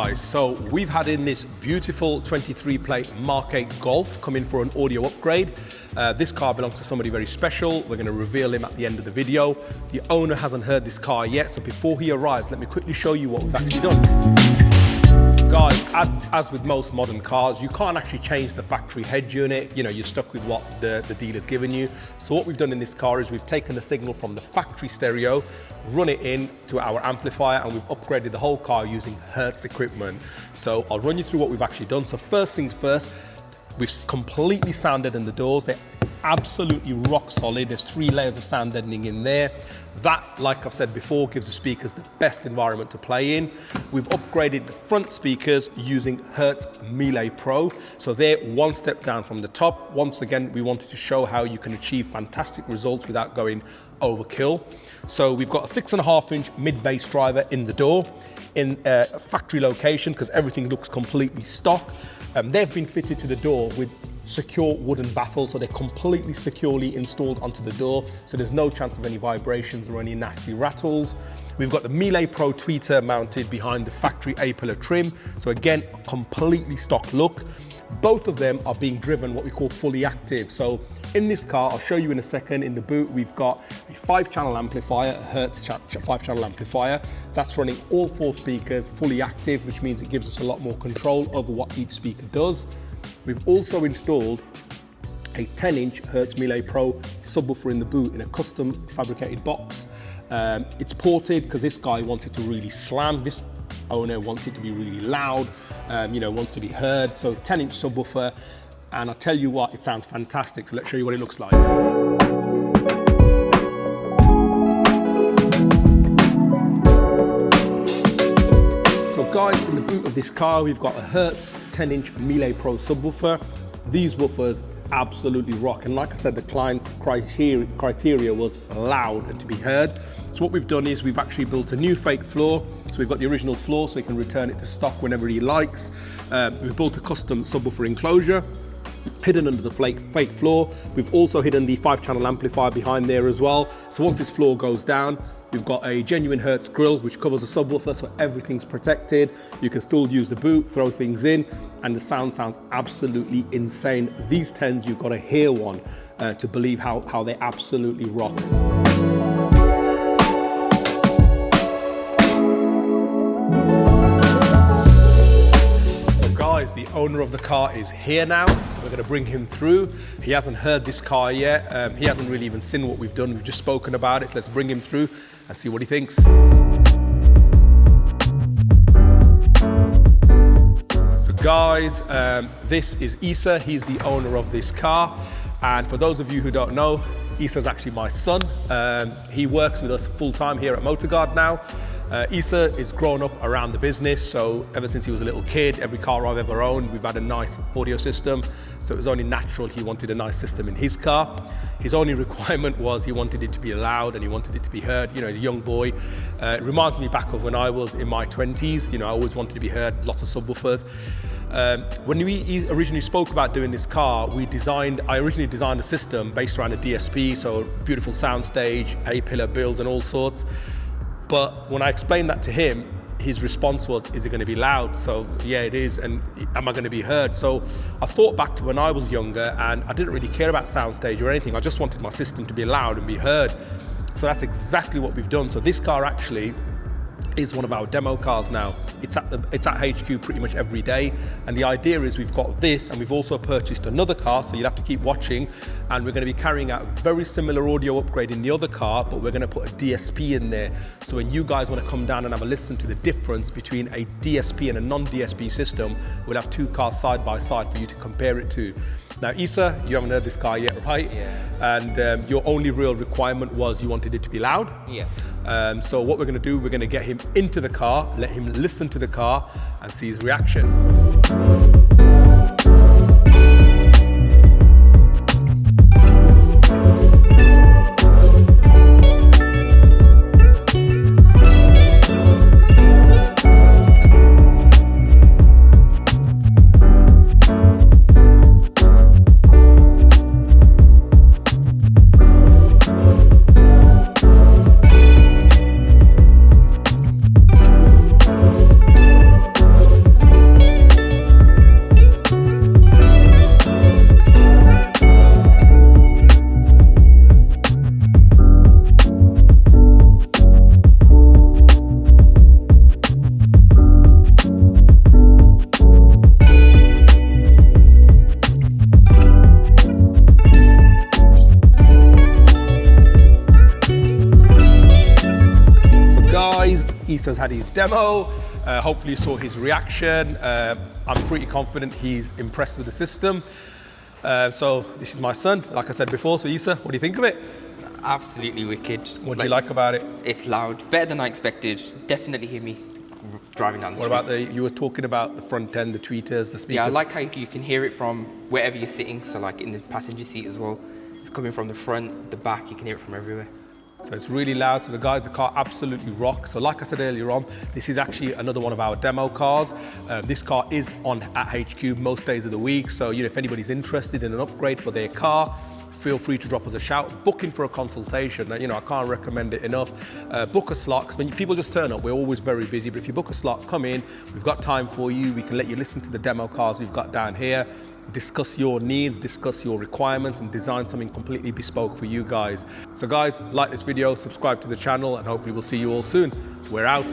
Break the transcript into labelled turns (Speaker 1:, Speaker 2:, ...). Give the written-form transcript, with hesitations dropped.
Speaker 1: guys, so we've had in this beautiful 23 plate Mk8 Golf come in for an audio upgrade. This car belongs to somebody very special. We're going to reveal him at the end of the video. The owner hasn't heard this car yet, so before he arrives, let me quickly show you what we've actually done. Guys, as with most modern cars, you can't actually change the factory head unit. You know, you're stuck with what the dealer's given you. So what we've done in this car is we've taken the signal from the factory stereo, run it in to our amplifier, and we've upgraded the whole car using Hertz equipment. So I'll run you through what we've actually done. So first things first, we've completely sound deadened the doors. They're absolutely rock solid. There's 3 layers of sound deadening in there. That, like I've said before, gives the speakers the best environment to play in. We've upgraded the front speakers using Hertz Melee Pro. So they're one step down from the top. Once again, we wanted to show how you can achieve fantastic results without going overkill. So we've got a 6.5-inch mid-bass driver in the door in a factory location because everything looks completely stock. They've been fitted to the door with secure wooden baffles, so they're completely securely installed onto the door, so there's no chance of any vibrations or any nasty rattles. We've got the Melee Pro tweeter mounted behind the factory A-pillar trim, so again, a completely stock look. Both of them are being driven what we call fully active. So in this car, I'll show you in a second, in the boot, we've got a 5-channel amplifier, a Hertz 5-channel amplifier. That's running all 4 speakers fully active, which means it gives us a lot more control over what each speaker does. We've also installed a 10-inch Hertz Melee Pro subwoofer in the boot in a custom fabricated box. It's ported because this guy wants it to really slam. This owner wants it to be really loud, wants to be heard. So 10-inch subwoofer, and I'll tell you what, it sounds fantastic. So let's show you what it looks like. So guys, in the boot of this car, we've got a Hertz 10-inch Melee Pro subwoofer. These woofers absolutely rock, and like I said, the client's criteria was loud and to be heard. So what we've done is we've actually built a new fake floor. So we've got the original floor so he can return it to stock whenever he likes. We've built a custom subwoofer enclosure hidden under the fake floor. We've also hidden the 5-channel amplifier behind there as well. So once this floor goes down, we've got a genuine Hertz grille which covers the subwoofer, so everything's protected. You can still use the boot, throw things in, and the sound sounds absolutely insane. These 10s, you've got to hear one to believe how they absolutely rock. Guys, the owner of the car is here now. We're going to bring him through. He hasn't heard this car yet. He hasn't really even seen what we've done. We've just spoken about it. So let's bring him through and see what he thinks. So guys, this is Issa. He's the owner of this car. And for those of you who don't know, Issa's actually my son. He works with us full-time here at MotorGuard now. Issa is grown up around the business, so ever since he was a little kid, every car I've ever owned, we've had a nice audio system, so it was only natural he wanted a nice system in his car. His only requirement was he wanted it to be loud and he wanted it to be heard. You know, he's a young boy. It reminds me back of when I was in my 20s, you know, I always wanted to be heard, lots of subwoofers. When we originally spoke about doing this car, I originally designed a system based around a DSP, so beautiful soundstage, A-pillar builds and all sorts. But when I explained that to him, his response was, is it going to be loud? So yeah, it is. And am I going to be heard? So I thought back to when I was younger and I didn't really care about soundstage or anything. I just wanted my system to be loud and be heard. So that's exactly what we've done. So this car actually is one of our demo cars now. It's at HQ pretty much every day, and the idea is we've got this and we've also purchased another car, so you'll have to keep watching, and we're going to be carrying out a very similar audio upgrade in the other car, but we're going to put a DSP in there. So when you guys want to come down and have a listen to the difference between a DSP and a non-DSP system, we'll have 2 cars side by side for you to compare it to. Now Issa, you haven't heard this car yet, right?
Speaker 2: Yeah.
Speaker 1: And your only real requirement was you wanted it to be loud?
Speaker 2: Yeah.
Speaker 1: So what we're going to do, we're going to get him into the car, let him listen to the car and see his reaction. Issa's had his demo. Hopefully you saw his reaction. I'm pretty confident he's impressed with the system. So this is my son, like I said before. So Issa, what do you think of it?
Speaker 2: Absolutely wicked.
Speaker 1: What do you like about it?
Speaker 2: It's loud, better than I expected. Definitely hear me driving down the street.
Speaker 1: What about you were talking about the front end, the tweeters, the speakers?
Speaker 2: Yeah, I like how you can hear it from wherever you're sitting. So like in the passenger seat as well. It's coming from the front, the back, you can hear it from everywhere.
Speaker 1: So it's really loud. So the guys, the car absolutely rocks. So like I said earlier on, this is actually another one of our demo cars. This car is on at HQ most days of the week. So if anybody's interested in an upgrade for their car, feel free to drop us a shout. Booking for a consultation. I can't recommend it enough. Book a slot, because when people just turn up, we're always very busy. But if you book a slot, come in. We've got time for you. We can let you listen to the demo cars we've got down here. Discuss your needs, discuss your requirements, and design something completely bespoke for you guys. So guys, like this video, subscribe to the channel, and hopefully we'll see you all soon. We're out.